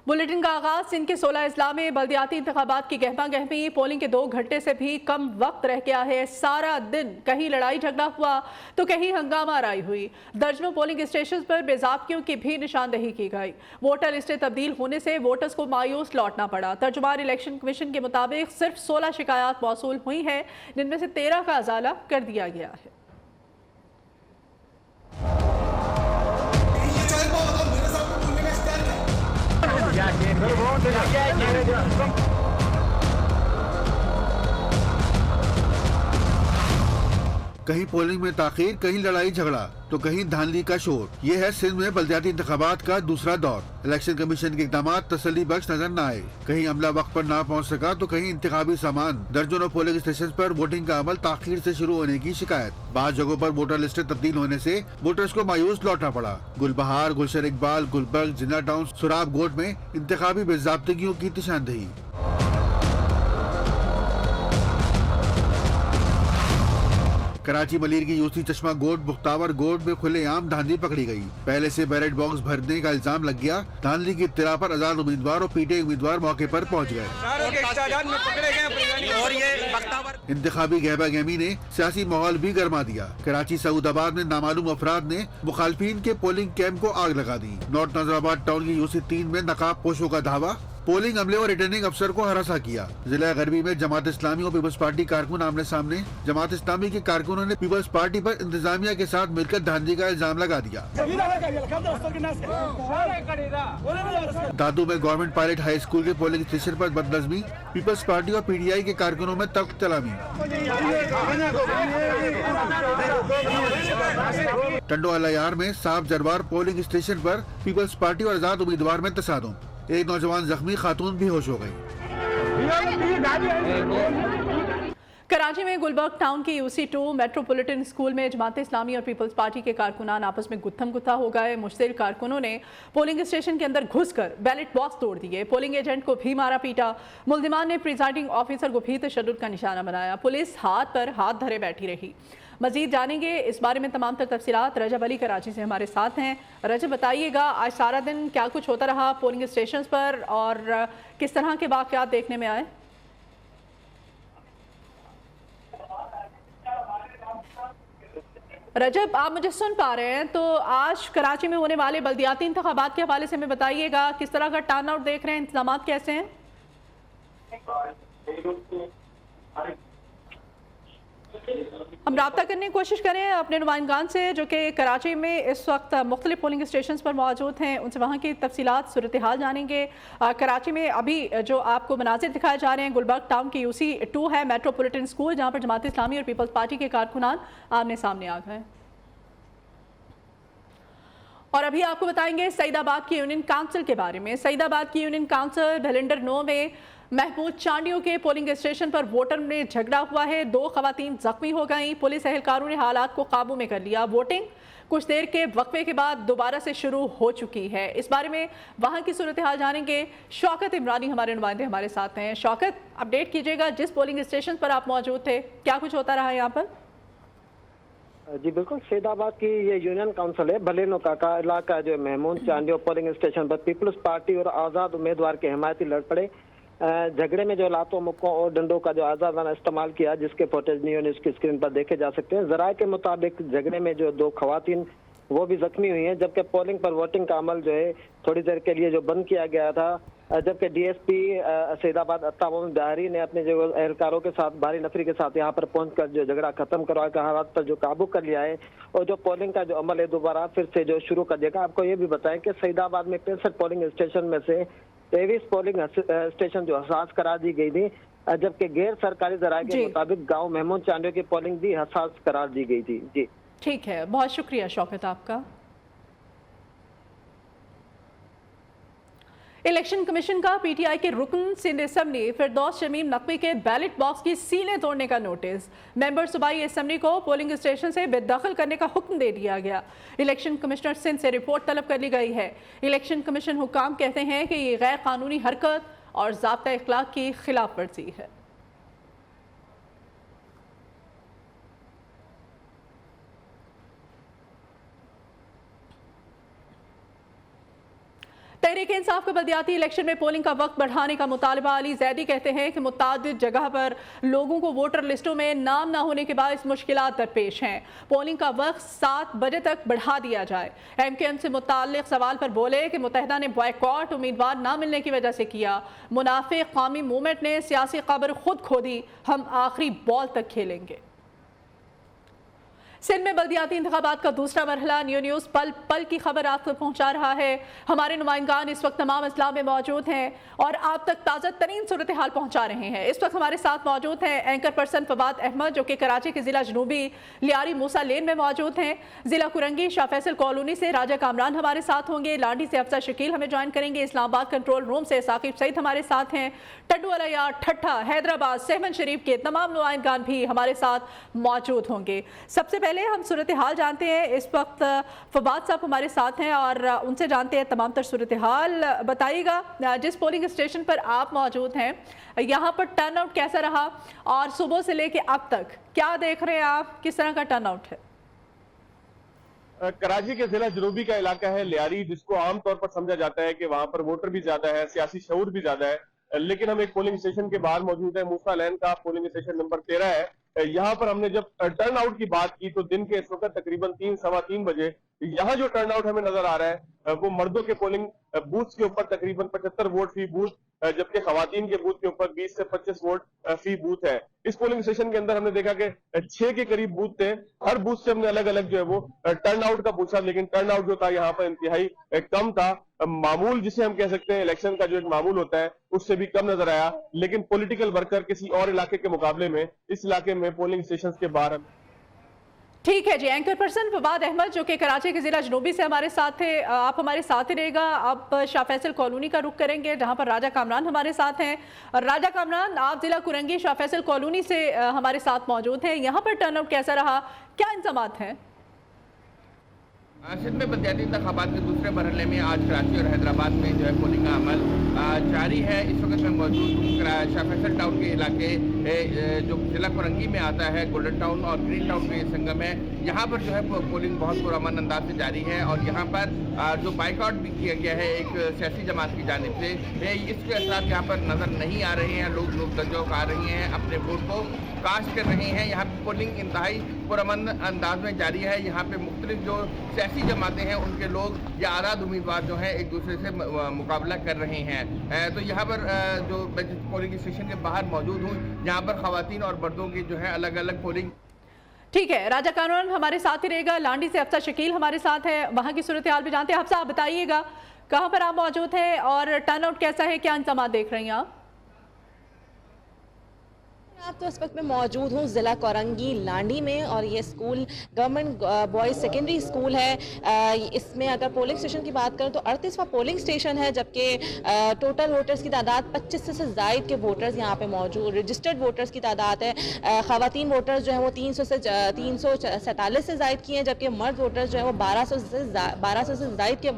Bulletin का आगाज सिंध के 16 अजला में बल्दियाती इंतखाबात की गहमा गहमी। पोलिंग के 2 घंटे से भी कम वक्त रह गया है। सारा दिन कहीं लड़ाई झगड़ा हुआ तो कहीं हंगामा राई हुई। दर्जनों पोलिंग स्टेशन पर बेज़ाब्तियों की भी निशानदही की गई। वोटर लिस्टें तब्दील होने से वोटर्स को मायूस लौटना पड़ा। तर्जुमान इलेक्शन कमीशन के मुताबिक सिर्फ 16 शिकायत मौसूल हुई हैं, जिनमें से 13 का अजाला कर दिया गया है। कहीं पोलिंग में ताखीर, कहीं लड़ाई झगड़ा तो कहीं धांधली का शोर। ये है सिंध में बल्दियाती इंतखाबात का दूसरा दौर। इलेक्शन कमीशन के इकदाम तसल्ली बख्श नजर न आए। कहीं अमला वक्त पर ना पहुंच सका तो कहीं इंतखाबी सामान। दर्जनों पोलिंग स्टेशन पर वोटिंग का अमल ताखीर से शुरू होने की शिकायत। बाज़ जगहों पर वोटर लिस्टें तब्दील होने से वोटर्स को मायूस लौटना पड़ा। गुलबहार, गुलशन इकबाल, गुलबर्ग, जिन्ना टाउन, सुराब गोट में इंतखाबी बेज़ाब्तिगियों की निशानदही। कराची मलीर की यूसी चश्मा गोट, बुख्तावर गोट में खुलेआम धांधली पकड़ी गई। पहले से बैलेट बॉक्स भरने का इल्जाम लग गया। धांधली की इत्तला पर आजाद उम्मीदवार और पीटे उम्मीदवार मौके पर पहुंच गए और ये इंतखाबी गहमा गहमी ने सियासी माहौल भी गर्मा दिया। कराची सऊदाबाद में नामालूम अफराद ने मुखालफिन के पोलिंग कैंप को आग लगा दी। नॉर्थ नजराबाद टाउन की यूसी 3 में नकाब पोशों का धावा। पोलिंग अमले और रिटर्निंग अफसर को हरासा किया। जिला गरबी में जमात इस्लामी और पीपल्स पार्टी कारकुन आमने सामने। जमात इस्लामी के कारकुनों ने पीपल्स पार्टी पर इंतजामिया के साथ मिलकर धांधली का इल्जाम लगा दिया। दादू में गवर्नमेंट पायलट हाई स्कूल के पोलिंग स्टेशन पर बदनजमी। पीपल्स पार्टी और पीटीआई के कारकुनों में तख्त तलामी। टंडो अलायार में साफ जरवार पोलिंग स्टेशन पर पीपल्स पार्टी और आजाद उम्मीदवार में तसादुम। एक नौजवान जख्मी, खातून भी होश हो गई। कराची में गुलबर्ग टाउन के यूसी 2 मेट्रोपॉलिटन स्कूल में जमात इस्लामी और पीपल्स पार्टी के कारकुनान आपस में गुत्थम गुत्था हो गए। मुश्तिल कारकुनों ने पोलिंग स्टेशन के अंदर घुसकर बैलेट बॉक्स तोड़ दिए। पोलिंग एजेंट को भी मारा पीटा। मुल्जिमान ने प्रिजाइडिंग ऑफिसर को भी तशद्दुद का निशाना बनाया। पुलिस हाथ पर हाथ धरे बैठी रही। मजीद जानेंगे इस बारे में तमाम तर तफसीलात। रजब अली कराची से हमारे साथ हैं। रजब, बताइएगा आज सारा दिन क्या कुछ होता रहा पोलिंग स्टेशन पर और किस तरह के वाक़यात देखने में आए? रजब, आप मुझे सुन पा रहे हैं? तो आज कराची में होने वाले बल्दियाती इंतखाबात के हवाले से हमें बताइएगा, किस तरह का टर्न आउट देख रहे हैं, इंतजाम कैसे हैं? हम रब्ता करने की कोशिश करें अपने नुमाइंदान से जो कि कराची में इस वक्त मुख्तलिफ पोलिंग स्टेशन पर मौजूद हैं, उनसे वहाँ की तफसीलात सूरत हाल जानेंगे। कराची में अभी जो आपको मनाजिर दिखाए जा रहे हैं, गुलबर्ग टाउन की यूसी 2 है मेट्रोपॉलिटन स्कूल, जहाँ पर जमात इस्लामी और पीपल्स पार्टी के कारकुनान आमने सामने आ गए। और अभी आपको बताएंगे सईदाबाद की यूनियन काउंसिल के बारे में। सईदाबाद की यूनियन काउंसिल भलिंडर 9 में महमूद चांडियों के पोलिंग स्टेशन पर वोटर में झगड़ा हुआ है। 2 खवातीन जख्मी हो गईं। पुलिस एहलकारों ने हालात को काबू में कर लिया। वोटिंग कुछ देर के वक्फे के बाद दोबारा से शुरू हो चुकी है। इस बारे में वहां की सूरत हाल जानेंगे। शौकत इमरानी हमारे नुमाइंदे हमारे साथ हैं। शौकत, अपडेट कीजिएगा, जिस पोलिंग स्टेशन पर आप मौजूद थे क्या कुछ होता रहा यहाँ पर? जी बिल्कुल, सईदाबाद की ये यूनियन काउंसिल है। भलेनो का इलाका जो महमूद चांडियों पोलिंग स्टेशन पर पीपल्स पार्टी और आज़ाद उम्मीदवार के हिमायती लड़ पड़े। झगड़े में जो लातों, मुक्कों और डंडों का जो आज़ादाना इस्तेमाल किया, जिसके फुटेज न्यूज़ की स्क्रीन पर देखे जा सकते हैं। जराये के मुताबिक झगड़े में जो 2 खवातीन वो भी जख्मी हुई हैं, जबकि पोलिंग पर वोटिंग का अमल जो है थोड़ी देर के लिए जो बंद किया गया था। जबकि डीएसपी सईदाबाद अत्ताब बिहारी ने अपने जो एहलकारों के साथ भारी नफरी के साथ यहाँ पर पहुंचकर जो झगड़ा खत्म करवा कर हालात पर जो काबू कर लिया है और जो पोलिंग का जो अमल है दोबारा फिर से जो शुरू कर देगा। आपको ये भी बताएं कि सईदाबाद में 65 पोलिंग स्टेशन में से 23 पोलिंग स्टेशन जो हसास करार दी गई थी, जबकि गैर सरकारी जराये के मुताबिक गाँव महमूद चांडियों की पोलिंग भी हसास करार दी गई थी। जी ठीक है, बहुत शुक्रिया शौकत आपका। इलेक्शन कमीशन का पीटीआई के रुकन सिंध असम्बली फिरदौस शमीम नकवी के बैलेट बॉक्स की सीलें तोड़ने का नोटिस। मेंबर सूबाई असम्बली को पोलिंग स्टेशन से बेदखल करने का हुक्म दे दिया गया। इलेक्शन कमिश्नर सिंध से रिपोर्ट तलब कर ली गई है। इलेक्शन कमीशन हुक्काम कहते हैं कि ये गैर कानूनी हरकत और ज़ाब्ता इखलाक की खिलाफ वर्जी है। तहरीक इंसाफ के बलदियाती इलेक्शन में पोलिंग का वक्त बढ़ाने का मुतालबा। अली जैदी कहते हैं कि मुतादिद जगह पर लोगों को वोटर लिस्टों में नाम ना होने के बायस मुश्किलात दरपेश हैं। पोलिंग का वक्त 7 बजे तक बढ़ा दिया जाए। MKM से मुताल्लिक सवाल पर बोले कि मुत्तहिदा ने बॉयकॉट उम्मीदवार ना मिलने की वजह से किया। मुनाफिक कौमी मूवमेंट ने सियासी खबर खुद खो दी, हम आखिरी बॉल तक खेलेंगे। सिंध में बल्दियाती इंतखाबात का दूसरा मरहला। न्यूज़ पल पल की खबर आप तक पहुंचा रहा है। हमारे नुमाइंदान इस वक्त तमाम अजला में मौजूद हैं और आप तक ताज़ा तरीन सूरत हाल पहुंचा रहे हैं। इस वक्त हमारे साथ मौजूद हैं एंकर पर्सन फवाद अहमद, जो कि कराची के ज़िला जनूबी लियारी मूसा लेन में मौजूद हैं। ज़िला कुरंगी शाह फैसल कॉलोनी से राजा कामरान हमारे साथ होंगे। लांडी से अफसर शकील हमें ज्वाइन करेंगे। इस्लामाबाद कंट्रोल रूम से साकिब सईद हमारे साथ हैं। टड्डू अलैया, ठट्ठा, हैदराबाद, सहमन शरीफ के तमाम नुमाइंदान भी हमारे साथ मौजूद होंगे। सबसे पहले हम सूरत हाल जानते हैं। इस वक्त फवाद साहब हमारे साथ हैं और उनसे जानते हैं तमाम तर सूरत हाल। बताइएगा, जिस पोलिंग स्टेशन पर आप मौजूद हैं यहाँ पर टर्न आउट कैसा रहा और सुबह से लेके अब तक क्या देख रहे हैं आप, किस तरह का टर्न आउट है? कराची के जिला जनूबी का इलाका है लियारी, जिसको आमतौर पर समझा जाता है कि वहां पर वोटर भी ज्यादा है, सियासी शऊर भी ज्यादा है। लेकिन हम एक पोलिंग स्टेशन के बाहर मौजूद है। मूसा लेन का पोलिंग स्टेशन नंबर 13 है। यहाँ पर हमने जब टर्न आउट की बात की तो दिन के इस वक्त तकरीबन 3 सवा 3 बजे यहाँ जो टर्न आउट हमें नजर आ रहा है वो मर्दों के पोलिंग बूथ के ऊपर तकरीबन 75 वोट फी बूथ, जबकि खवातीन के बूथ के ऊपर 20 से 25 वोट फी बूथ है। इस पोलिंग स्टेशन के अंदर हमने देखा कि 6 के करीब बूथ थे। हर बूथ से हमने अलग अलग जो है वो टर्न आउट का पूछा, लेकिन टर्न आउट जो था यहाँ पर इंतहाई कम था। मामूल जिसे हम कह सकते हैं इलेक्शन का जो एक मामूल होता है उससे भी कम नजर आया। लेकिन पॉलिटिकल वर्कर किसी और इलाके के मुकाबले में इस इलाके में पोलिंग स्टेशन के बाहर। ठीक है जी, एंकर पर्सन फवाद अहमद जो कि कराची के ज़िला जनूबी से हमारे साथ थे, आप हमारे साथ ही रहेगा। आप शाह फैसल कॉलोनी का रुख करेंगे जहां पर राजा कामरान हमारे साथ हैं। राजा कामरान, आप ज़िला कुरंगी शाह फैसल कॉलोनी से हमारे साथ मौजूद हैं। यहाँ पर टर्नआउट कैसा रहा, क्या इंतज़ामात हैं? सिंध में बल्दियाती इंतखाबात के दूसरे मरहले में आज कराची और हैदराबाद में जो है पोलिंग का अमल जारी है। इस वक्त मैं मौजूद हूँ शाह फैसल टाउन के इलाके जो जिला कुरंगी में आता है। गोल्डन टाउन और ग्रीन टाउन में संगम है। यहाँ पर जो है पोलिंग बहुत पुरअमन अंदाज से जारी है और यहाँ पर जो बाइकआउट भी किया गया है एक सियासी जमात की जानिब से, इसके असर यहाँ पर नज़र नहीं आ रहे हैं। लोग तजौक आ रही हैं, अपने वोट को कास्ट कर रहे हैं। यहाँ पर पोलिंग इंतहाई पुरअमन अंदाज में जारी है। यहाँ पे मुख्तलिफ जो सियासी जमातें हैं उनके लोग या आज़ाद उम्मीदवार जो हैं एक दूसरे से मुकाबला कर रहे हैं। तो यहाँ पर जो मैं जिस पोलिंग स्टेशन के बाहर मौजूद हूँ, यहाँ पर खवातीन और मर्दों की जो है अलग अलग पोलिंग। ठीक है, राजा कामरान हमारे साथ ही रहेगा। लांडी से अफसर शकील हमारे साथ है, वहाँ की सूरत हाल भी जानते हैं। अफसर, आप बताइएगा कहाँ पर आप मौजूद हैं और टर्न आउट कैसा है, क्या इंतजाम देख रही हैं आप? आप तो इस वक्त मैं मौजूद हूँ ज़िला कोरंगी लांडी में और ये school government boys secondary school है। इसमें अगर पोलिंग स्टेशन की बात करें तो 38वां पोलिंग स्टेशन है, जबकि टोटल वोटर्स की तादाद 25 से ज़ायद के वोटर्स यहाँ पे मौजूद, रजिस्टर्ड वोटर्स की तादाद है। ख़वातीन वोटर्स जो है वो 347 से ज़ायद की हैं, जबकि मर्द वोटर्स जो है वो 1200 से ज़ायद के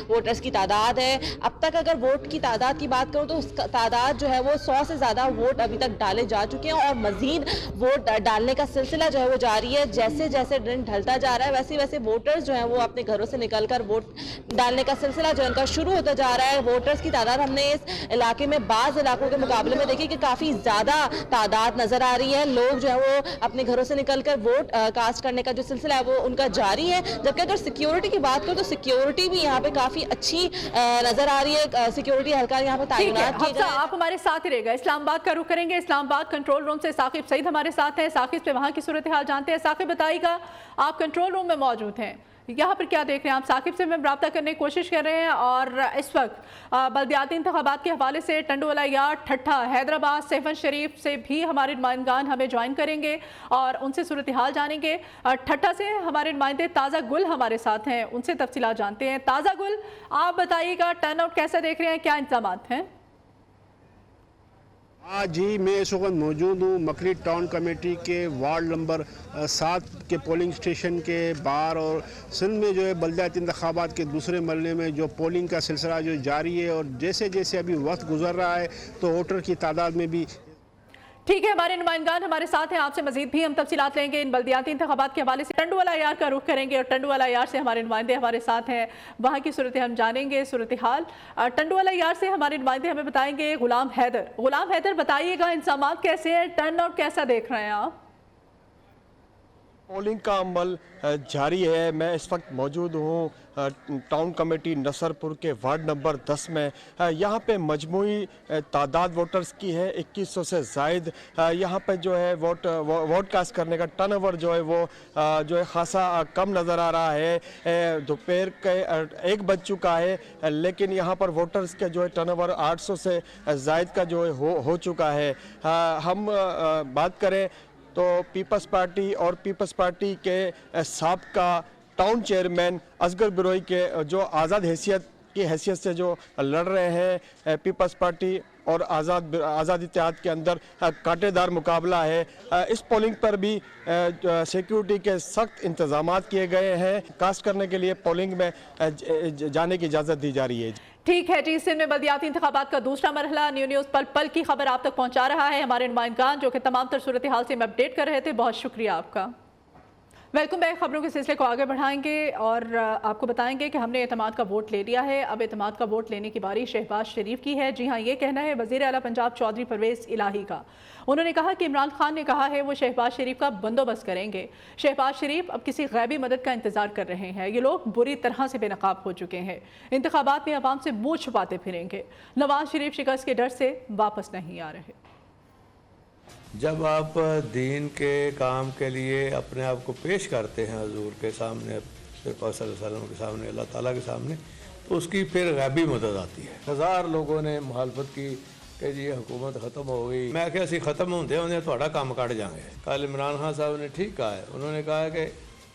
वोटर्स की तादाद है। अब तक अगर वोट की तादाद की बात करूँ तो उसका तादाद जो है वो 100 से ज़्यादा वोट अभी तक डाले जा चुके हैं और मजीद वोट डालने का सिलसिला जो है वो जारी है। जैसे जैसे दिन ढलता जा रहा है वैसे वैसे वोटर्स जो हैं वो अपने घरों से निकलकर वोट डालने का सिलसिला जो उनका शुरू होता जा रहा है। वोटर्स की तादाद हमने इस इलाके में बाज़ इलाकों के मुकाबले में देखी कि काफ़ी ज़्यादा तादाद नज़र आ रही है। लोग जो है वो अपने घरों से निकलकर वोट कास्ट करने का जो सिलसिला है वो उनका जारी है। जबकि अगर सिक्योरिटी की बात करूँ तो सिक्योरिटी भी यहाँ पे काफ़ी अच्छी नज़र आ रही है। सिक्योरिटी हल्का यहाँ पे तैनात किए गए। आप हमारे साथ ही रहेगा। इस्लामाबाद का रुख करेंगे। इस्लामाबाद कंट्रोल रूम से साकिब सईद हमारे साथ हैं। साकिब पे वहाँ की सूरत हाल जानते हैं। साकिब, बताइएगा, आप कंट्रोल रूम में मौजूद हैं, यहाँ पर क्या देख रहे हैं आप? साकिब से मैं राब्ता करने की कोशिश कर रहे हैं और इस वक्त बल्दियाती इंतखाबात के हवाले से टंडू अलैया, ठट्ठा, हैदराबाद, सहमन शरीफ से भी हमारे नुमाइंदान हमें ज्वाइन करेंगे और उनसे सूरत हाल जानेंगे। ठट्ठा से हमारे नुमाइंदे ताज़ा गुल हमारे साथ हैं, उनसे तफसीलात जानते हैं। ताज़ा गुल, आप बताइएगा टर्न आउट कैसा देख रहे हैं, क्या इंतजाम हैं? हाँ जी, मैं इस वक्त मौजूद हूँ मकरी टाउन कमेटी के वार्ड नंबर 7 के पोलिंग स्टेशन के बाहर और सिंध में जो है बल्दियाती इंतखाबात के दूसरे मरहले में जो पोलिंग का सिलसिला जो जारी है और जैसे जैसे अभी वक्त गुजर रहा है तो वोटर की तादाद में भी। ठीक है, हमारे नुमाइंदगान हमारे साथ हैं, आपसे मजीद भी हम तफसीलात लेंगे इन बल्दियाती इंतखाबात के हवाले से। टंडुवाला यार का रुख करेंगे और टंडुवाला यार से हमारे नुमाइंदे हमारे साथ हैं, वहाँ की सूरत हम जानेंगे, सूरत हाल। टंडुवाला यार से हमारे नुमाइंदे हमें बताएंगे गुलाम हैदर बताइएगा इंतजामात कैसे हैं, टर्न आउट कैसा देख रहे हैं आप? पोलिंग का अमल जारी है। मैं इस वक्त मौजूद हूँ टाउन कमेटी नसरपुर के वार्ड नंबर 10 में। यहाँ पे मजमूई तादाद वोटर्स की है 2100 से ज़ायद। यहाँ पे जो है वोट कास्ट करने का टर्नओवर जो है वो जो है ख़ासा कम नज़र आ रहा है। दोपहर के 1 बज चुका है, लेकिन यहाँ पर वोटर्स का जो है टर्नओवर 800 से ज़ायद का जो है हो चुका है। हम बात करें तो पीपल्स पार्टी और पीपल्स पार्टी के साबका टाउन चेयरमैन असगर बिरोई के जो आज़ाद हैसियत से जो लड़ रहे हैं पीपल्स पार्टी और आज़ाद इत्तेहाद के अंदर कांटेदार मुकाबला है। इस पोलिंग पर भी सिक्योरिटी के सख्त इंतजामात किए गए हैं। कास्ट करने के लिए पोलिंग में जाने की इजाज़त दी जा रही है। ठीक है जी, सिंध में बल्दियाती इंतखाबात का दूसरा मरहला न्यूज़ पल पल की खबर आप तक पहुंचा रहा है हमारे नुमाइंदगान, जो कि तमाम तर सूरत हाल से हमें अपडेट कर रहे थे। बहुत शुक्रिया आपका। Welcome back. खबरों के सिलसिले को आगे बढ़ाएंगे और आपको बताएंगे कि हमने एतमाद का वोट ले लिया है। अब एतमाद का वोट लेने की बारी शहबाज शरीफ की है। जी हाँ, ये कहना है वज़ीर आला पंजाब चौधरी परवेज़ इलाही का। उन्होंने कहा कि इमरान खान ने कहा है वो शहबाज शरीफ का बंदोबस्त करेंगे। शहबाज शरीफ अब किसी गैबी मदद का इंतजार कर रहे हैं। ये लोग बुरी तरह से बेनकाब हो चुके हैं। इंतखाबात में अवाम से मुँह छुपाते फिरेंगे। नवाज शरीफ शिकस्त के डर से वापस नहीं आ रहे। जब आप दीन के काम के लिए अपने आप को पेश करते हैं हुजूर के सामने, सल्लल्लाहु अलैहि वसल्लम के सामने, अल्लाह ताला के सामने, तो उसकी फिर गैबी मदद आती है। 1000 लोगों ने मुखालफत की कि जी हुकूमत ख़त्म हो गई। मैं क्या असी ख़त्म होंदे होंदे थोड़ा काम कट जाएंगे। कल इमरान खान साहब ने ठीक कहा है, उन्होंने कहा कि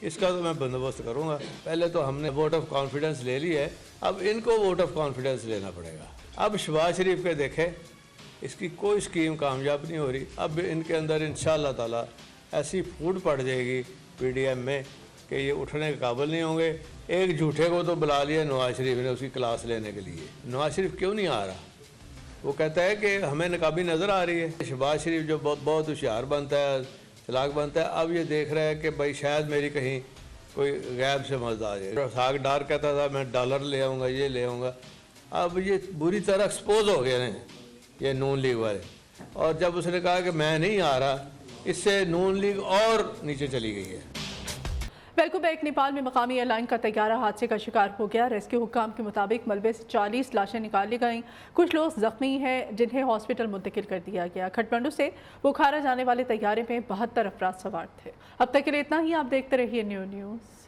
इसका तो मैं बंदोबस्त करूँगा। पहले तो हमने वोट ऑफ कॉन्फिडेंस ले ली है, अब इनको वोट ऑफ कॉन्फिडेंस लेना पड़ेगा। अब शहबाज शरीफ के देखे इसकी कोई स्कीम कामयाब नहीं हो रही। अब इनके अंदर इंशाअल्लाह ताला ऐसी फूट पड़ जाएगी पीडीएम में कि ये उठने के काबिल नहीं होंगे। एक झूठे को तो बुला लिया नवाज शरीफ ने उसकी क्लास लेने के लिए। नवाज शरीफ क्यों नहीं आ रहा? वो कहता है कि हमें नकाबी नज़र आ रही है। शहबाज शरीफ जो बहुत होशियार बनता है, चलाक बनता है, अब ये देख रहा है कि भाई शायद मेरी कहीं कोई गैब से मदद आ जाए। साग डार कहता था मैं डॉलर ले आऊँगा, ये ले आऊँगा। अब ये बुरी तरह एक्सपोज हो गए हैं ये नून लीग वाले। और जब उसने कहा कि मैं नहीं आ रहा, इससे नून लीग और नीचे चली गई है। Welcome back. नेपाल में मकामी एयरलाइन का तैयारा हादसे का शिकार हो गया। रेस्क्यू हुक्काम के मुताबिक मलबे से 40 लाशें निकाली गईं। कुछ लोग जख्मी हैं जिन्हें हॉस्पिटल मुंतकिल कर दिया गया। खटमंडू से बुखारा जाने वाले तैयारे में 72 अफराद सवार थे। अब तक के लिए इतना ही। आप देखते रहिए न्यूज़।